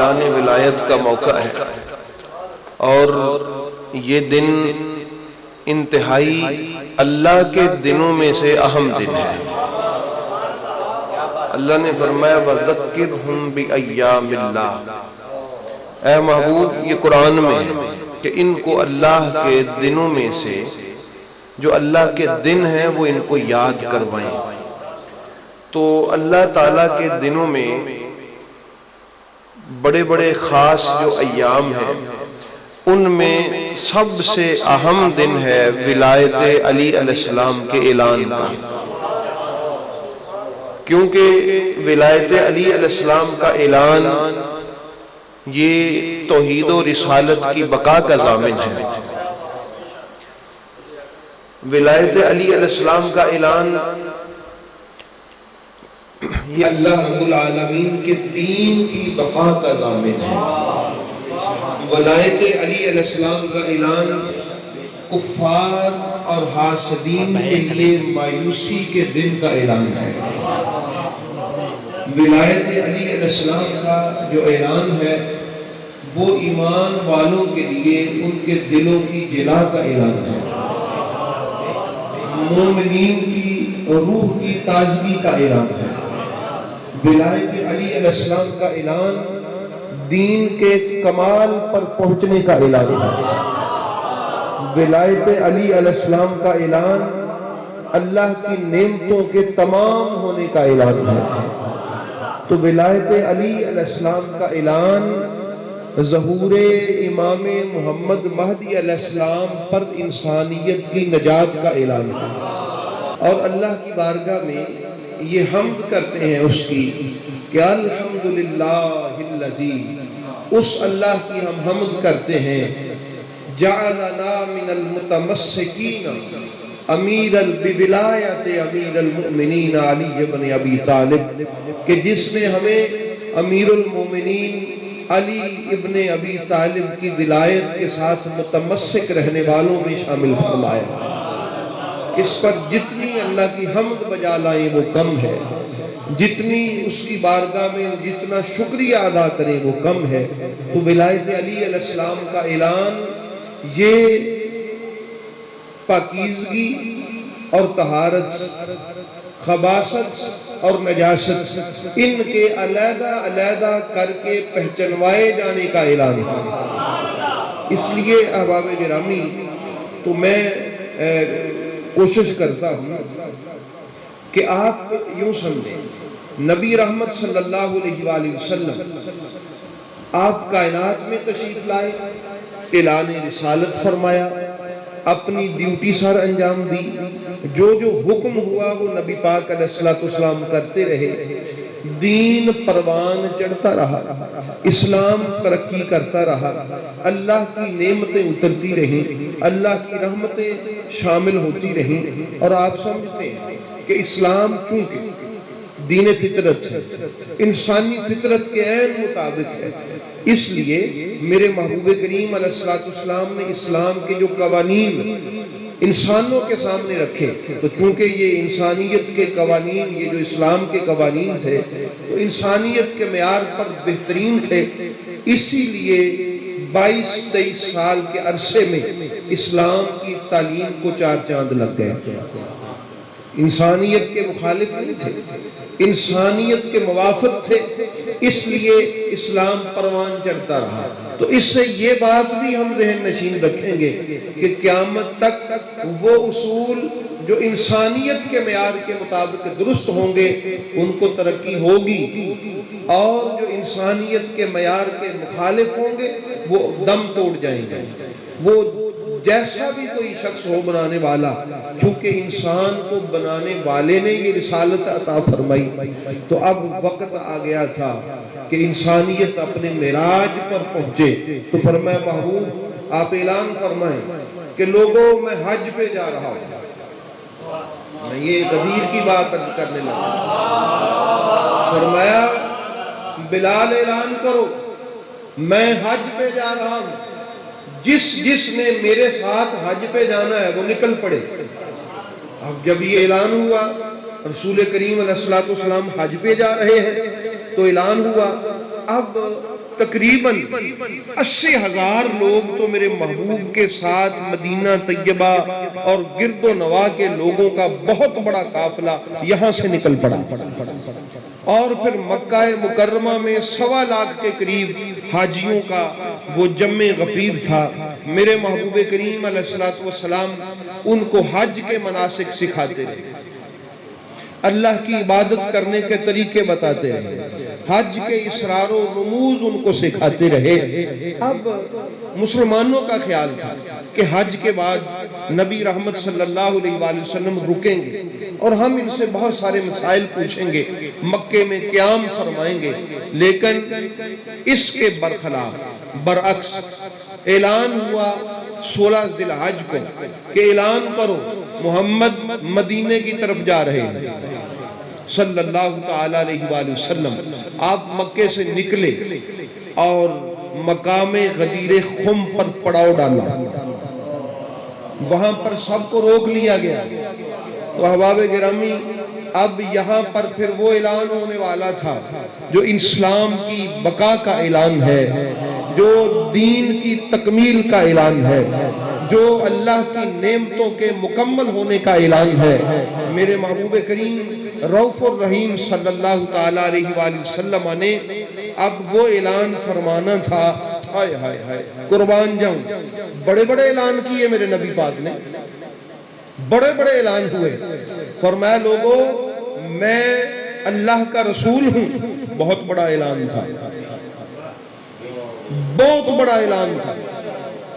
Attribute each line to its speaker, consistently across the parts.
Speaker 1: اعلان ولایت کا موقع ہے، اور یہ دن انتہائی اللہ کے دنوں میں سے اہم دن ہے۔ اللہ نے فرمایا وَذَكِّرْهُمْ بِأَيَّامِ اللَّهِ، اے محبوب یہ قرآن میں ہے کہ ان کو اللہ کے دنوں میں سے جو اللہ کے دن ہیں وہ ان کو یاد کروائیں۔ تو اللہ تعالیٰ کے دنوں میں بڑے بڑے خاص جو ایام ہیں ان میں سب سے اہم دن ہے ولایت علی علیہ السلام کے اعلان کا، کیونکہ ولایت علی علیہ السلام کا اعلان یہ توحید و رسالت کی بقا کا ضامن ہے۔ ولایت علی علیہ السلام کا اعلان یہ اللہ رب العالمین کے دین کی بقا کا ضامن ہے۔ ولایت علی علیہ السلام کا اعلان کفار اور حاسدین کے لیے مایوسی کے دن کا اعلان ہے۔ ولایت علی علیہ السلام کا جو اعلان ہے وہ ایمان والوں کے لیے ان کے دلوں کی جلا کا اعلان ہے، مومنین کی روح کی تازگی کا اعلان ہے۔ ولایت علی علیہ السلام کا اعلان دین کے کمال پر پہنچنے کا اعلان ہے۔ ولایت علی علیہ السلام کا اعلان اللہ کی نعمتوں کے تمام ہونے کا اعلان ہے۔ تو ولایت علی علیہ السلام کا اعلان ظہور امام محمد مہدی علیہ السلام پر انسانیت کی نجات کا اعلان ہے، اور اللہ کی بارگاہ میں یہ حمد کرتے ہیں اس کی کہ الحمدللہ الذی، اس اللہ کی ہم حمد کرتے ہیں جعلنا من المتمسکین امیر بولایت امیر المؤمنین علی بن ابی طالب، کہ جس نے ہمیں امیر المومنین علی ابن ابی طالب کی ولایت کے ساتھ متمسک رہنے والوں میں شامل فرمایا۔ اس پر جتنی اللہ کی حمد بجا لائیں وہ کم ہے، جتنی اس کی بارگاہ میں جتنا شکریہ ادا کریں وہ کم ہے۔ تو ولایت علی علیہ السلام کا اعلان یہ پاکیزگی اور طہارت، خباثت اور نجاست، ان کے علیحدہ علیحدہ کر کے پہچنوائے جانے کا اعلان ہے۔ اس لیے احباب گرامی تو میں کوشش کرتا ہوں کہ آپ یوں سمجھیں نبی رحمت صلی اللہ علیہ وآلہ وسلم آپ کائنات میں تشریف لائے، اعلان رسالت فرمایا، اپنی ڈیوٹی سر انجام دی، جو جو حکم ہوا وہ نبی پاک علیہ السلام کرتے رہے، دین پروان چڑھتا رہا، اسلام ترقی کرتا رہا، اللہ کی نعمتیں اترتی رہیں، اللہ کی رحمتیں شامل ہوتی رہیں۔ اور آپ سمجھتے ہیں کہ اسلام چونکہ دین فطرت ہے، انسانی فطرت کے عین مطابق ہے، اس لیے میرے محبوب کریم علیہ السلام نے اسلام کے جو قوانین انسانوں کے سامنے رکھے، تو چونکہ یہ انسانیت کے قوانین، یہ جو اسلام کے قوانین تھے تو انسانیت کے معیار پر بہترین تھے، اسی لیے 22-23 سال کے عرصے میں اسلام کی تعلیم کو 4 چاند لگ گئے۔ انسانیت کے مخالف نہیں تھے، انسانیت کے موافق تھے، اس لیے اسلام پروان چڑھتا رہا۔ تو اس سے یہ بات بھی ہم ذہن نشین رکھیں گے کہ قیامت تک وہ اصول جو انسانیت کے معیار کے مطابق درست ہوں گے ان کو ترقی ہوگی، اور جو انسانیت کے معیار کے مخالف ہوں گے وہ دم توڑ جائیں گے۔ وہ جیسا بھی کوئی شخص ہو بنانے والا، چونکہ انسان کو بنانے والے نے یہ رسالت عطا فرمائی، تو اب وقت آ گیا تھا کہ انسانیت اپنے معراج پر پہنچے۔ تو فرمایا محبوب آپ اعلان فرمائیں کہ لوگوں میں حج پہ جا رہا ہوں۔ میں یہ غدیر کی بات کرنے لگا، فرمایا بلال اعلان کرو میں حج پہ جا رہا ہوں، جس نے میرے ساتھ حج پہ جانا ہے وہ نکل پڑے۔ اب جب یہ اعلان ہوا رسول کریم علیہ السلام حج پہ جا رہے ہیں تو اعلان ہوا، اب تقریباً 80,000 لوگ تو میرے محبوب کے ساتھ مدینہ طیبہ اور گرد و نواح کے لوگوں کا بہت بڑا قافلہ یہاں سے نکل پڑا، اور پھر مکہ مکرمہ میں 1.25 لاکھ کے قریب حاجیوں کا وہ جمع غفیر تھا۔ میرے محبوب کریم علیہ السلام ان کو حج کے مناسک سکھاتے رہے، اللہ کی عبادت کرنے کے طریقے بتاتے رہے، حج کے اسرار و رموز ان کو سکھاتے رہے۔ اب مسلمانوں کا خیال تھا کہ حج کے بعد نبی رحمت صلی اللہ علیہ وآلہ وسلم رکیں گے اور ہم ان سے بہت سارے مسائل پوچھیں گے، مکے میں قیام فرمائیں گے، لیکن اس کے برعکس اعلان ہوا 16 ذی الحج کو کہ اعلان کرو محمد مدینے کی طرف جا رہے ہیں صلی اللہ تعالی علیہ وآلہ وسلم۔ آپ مکے سے نکلے اور مقام غدیر خم پر پڑاؤ ڈالا، وہاں پر سب کو روک لیا گیا۔ تو احباب گرامی، اب یہاں پر پھر وہ اعلان ہونے والا تھا جو اسلام کی بقا کا اعلان ہے، جو دین کی تکمیل کا اعلان ہے، جو اللہ کی نعمتوں کے مکمل ہونے کا اعلان ہے۔ میرے محبوب کریم رؤوف الرحیم صلی اللہ تعالی علیہ وآلہ وسلم نے اب وہ اعلان فرمانا تھا۔ ہائے ہائے ہائے، قربان جاؤں، بڑے بڑے اعلان کیے میرے نبی پاک نے، بڑے بڑے اعلان ہوئے۔ فرمایا لوگو میں اللہ کا رسول ہوں، بہت بڑا اعلان تھا، بہت بڑا اعلان تھا،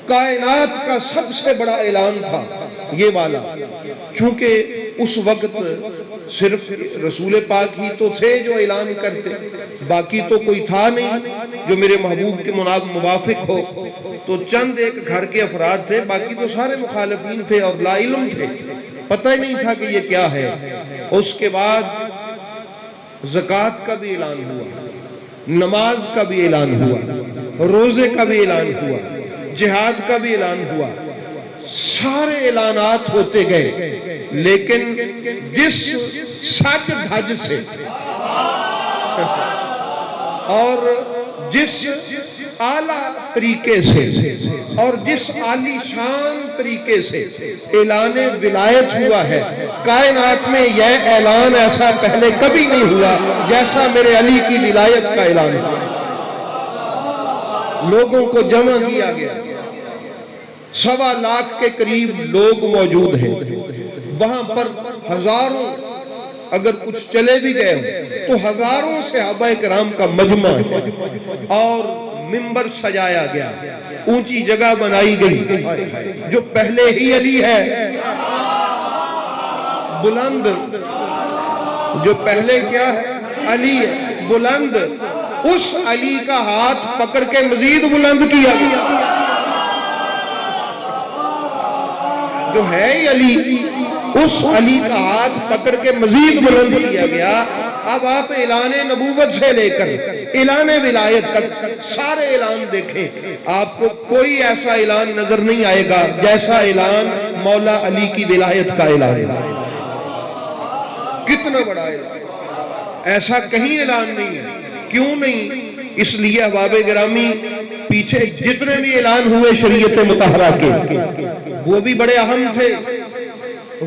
Speaker 1: کائنات کا سب سے بڑا اعلان تھا یہ والا۔ چونکہ اس وقت صرف رسول پاک ہی تو تھے جو اعلان کرتے، باقی تو کوئی تھا نہیں جو میرے محبوب کے موافق ہو، تو چند ایک گھر کے افراد تھے، باقی تو سارے مخالفین تھے اور لا علم تھے، پتہ ہی نہیں تھا کہ یہ کیا ہے۔ اس کے بعد زکوٰۃ کا بھی اعلان ہوا، نماز کا بھی اعلان ہوا، روزے کا بھی اعلان ہوا، جہاد کا بھی اعلان ہوا، سارے اعلانات ہوتے گئے، لیکن جس سج دھج سے اور جس اعلیٰ طریقے سے اور جس عالی شان طریقے سے اعلان ولایت ہوا ہے، کائنات میں یہ اعلان ایسا پہلے کبھی نہیں ہوا جیسا میرے علی کی ولایت کا اعلان ہوا۔ لوگوں کو جمع کیا گیا، 1.25 لاکھ کے قریب لوگ موجود ہیں، وہاں پر ہزاروں، اگر کچھ چلے بھی گئے تو ہزاروں صحابہ کرام کا مجمع ہے، اور منبر سجایا گیا، اونچی جگہ بنائی گئی، جو پہلے ہی علی ہے، بلند، جو پہلے کیا ہے علی ہے، بلند، اس علی کا ہاتھ پکڑ کے مزید بلند کیا گیا، جو ہے ہی علی، اس علی کا ہاتھ پکڑ کے مزید بلند کیا گیا۔ اب آپ اعلان نبوت سے لے کر اعلان ولایت تک سارے اعلان دیکھیں، آپ کو کوئی ایسا اعلان نظر نہیں آئے گا جیسا اعلان مولا علی کی ولایت کا اعلان ہے۔ کتنا بڑا اعلان، ایسا کہیں اعلان نہیں ہے۔ کیوں نہیں؟ اس لیے احباب گرامی، پیچھے جتنے بھی اعلان ہوئے شریعت مطہرہ کے، وہ بھی بڑے اہم تھے،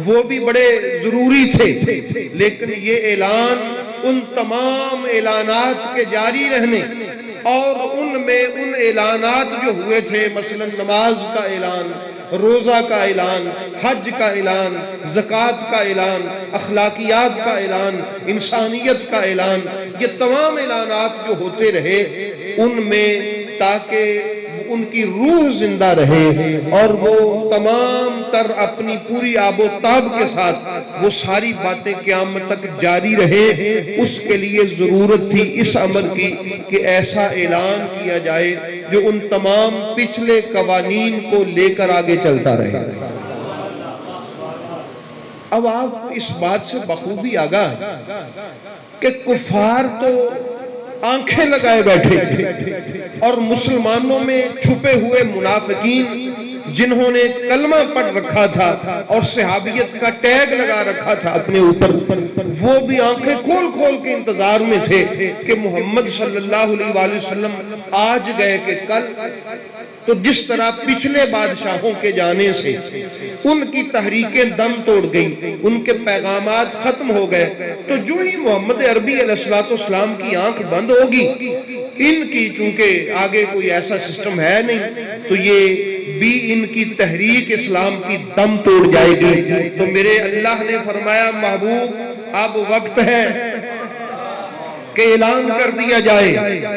Speaker 1: وہ بھی بڑے ضروری تھے، لیکن یہ اعلان ان تمام اعلانات کے جاری رہنے، اور ان میں ان اعلانات جو ہوئے تھے، مثلا نماز کا اعلان، روزہ کا اعلان، حج کا اعلان، زکوٰۃ کا اعلان، اخلاقیات کا اعلان، انسانیت کا اعلان، یہ تمام اعلانات جو ہوتے رہے، ان میں تاکہ ان کی روح زندہ رہے اور وہ تمام تر اپنی پوری آب و تاب کے ساتھ وہ ساری باتیں قیامت تک جاری رہے، اس کے لیے ضرورت تھی اس امر کی کہ ایسا اعلان کیا جائے جو ان تمام پچھلے قوانین کو لے کر آگے چلتا رہے۔ اب آپ اس بات سے بخوبی آگاہ ہیں کہ کفار تو آنکھیں لگائے بیٹھے تھے، اور مسلمانوں میں چھپے ہوئے منافقین جنہوں نے کلمہ پڑھ رکھا تھا اور صحابیت کا ٹیگ لگا رکھا تھا اپنے اوپر، وہ بھی آنکھیں کھول کھول کے انتظار میں تھے کہ محمد صلی اللہ علیہ وآلہ وسلم آج گئے کہ کل۔ تو جس طرح پچھلے بادشاہوں کے جانے سے ان کی تحریکیں دم توڑ گئی، ان کے پیغامات ختم ہو گئے، تو جو ہی محمد عربی علیہ السلام کی آنکھ بند ہوگی، ان کی چونکہ آگے کوئی ایسا سسٹم ہے نہیں، تو یہ بھی ان کی تحریک اسلام کی دم توڑ جائے گی۔ تو میرے اللہ نے فرمایا محبوب اب وقت ہے کہ اعلان کر دیا جائے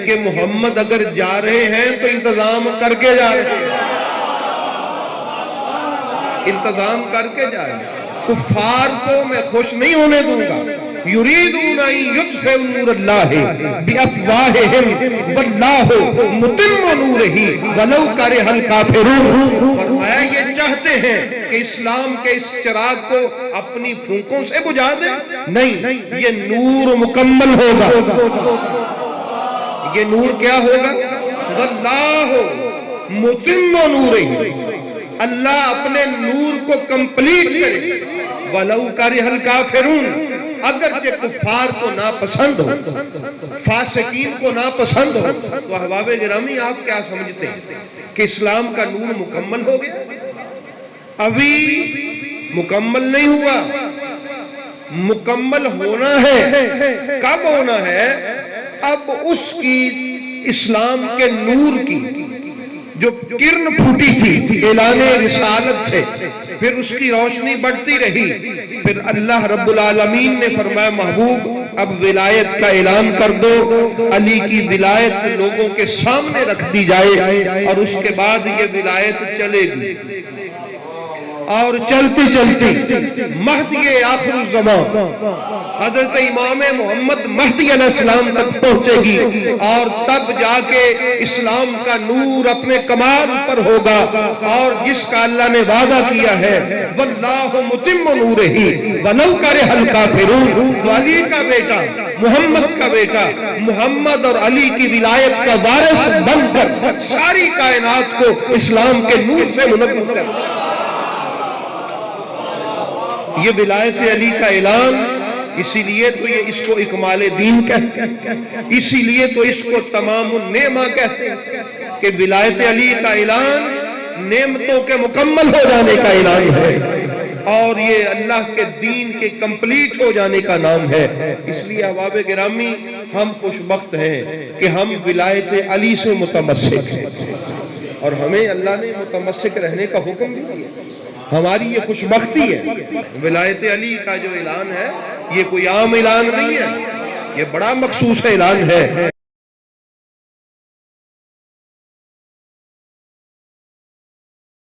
Speaker 1: کہ محمد اگر جا رہے ہیں تو انتظام کر کے جا رہے ہیں، انتظام کر کے جائے۔ کفار کو میں خوش نہیں ہونے دوں گا۔ یریدون ان یطفئوا نور اللہ بافواہہم واللہ متم نورہ ولو کرہ الکافرون۔ فرمایا یہ چاہتے ہیں کہ اسلام کے اس چراغ کو اپنی پھونکوں سے بجھا دیں، نہیں، یہ نور مکمل ہوگا۔ یہ نور کیا ہوگا؟ واللہ متم نورہ، اللہ اپنے نور کو کمپلیٹ کرے۔ وَلَوْ كَرِهَ الْكَافِرُونَ، اگرچہ کفار کو ناپسند ہو، فاسقین کو ناپسند ہو۔ تو احباب گرامی آپ کیا سمجھتے ہیں کہ اسلام کا نور مکمل ہو گیا؟ ابھی مکمل نہیں ہوا، مکمل ہونا ہے۔ کب ہونا ہے؟ اب اس کی اسلام کے نور کی جو کرن پھوٹی تھی اعلان رسالت سے، پھر اس کی روشنی بڑھتی رہی، پھر اللہ رب العالمین نے فرمایا محبوب اب ولایت کا اعلان کر دو، علی کی ولایت لوگوں کے سامنے رکھ دی جائے، اور اس کے بعد یہ ولایت چلے گی، اور چلتی چلتی مہدی آخر الزمان حضرت امام محمد مہدی علیہ السلام تک پہنچے گی، اور تب جا کے اسلام کا نور اپنے کمال پر ہوگا، اور جس کا اللہ نے وعدہ کیا ہے واللہ متم نورہ ولو کرہ الکافرون۔ تو علی کا بیٹا، محمد کا بیٹا، محمد اور علی کی ولایت کا وارث بن کر ساری کائنات کو اسلام کے نور سے منور کر۔ یہ ولایت علی کا اعلان، اسی لیے تو یہ اس کو اکمال دین کہتے ہیں، اسی لیے تو اس کو تمام النعمہ کہتے ہیں کہ ولایت علی کا اعلان نعمتوں کے مکمل ہو جانے کا اعلان ہے، اور یہ اللہ کے دین کے کمپلیٹ ہو جانے کا نام ہے۔ اس لیے احباب گرامی ہم خوش بخت ہیں کہ ہم ولایت علی سے متمسک ہیں، اور ہمیں اللہ نے متمسک رہنے کا حکم بھی دیا۔ ہماری یہ خوش بختی ہے۔ ولایت علی کا جو اعلان ہے یہ کوئی عام اعلان نہیں ہے، یہ بڑا مخصوص اعلان ہے۔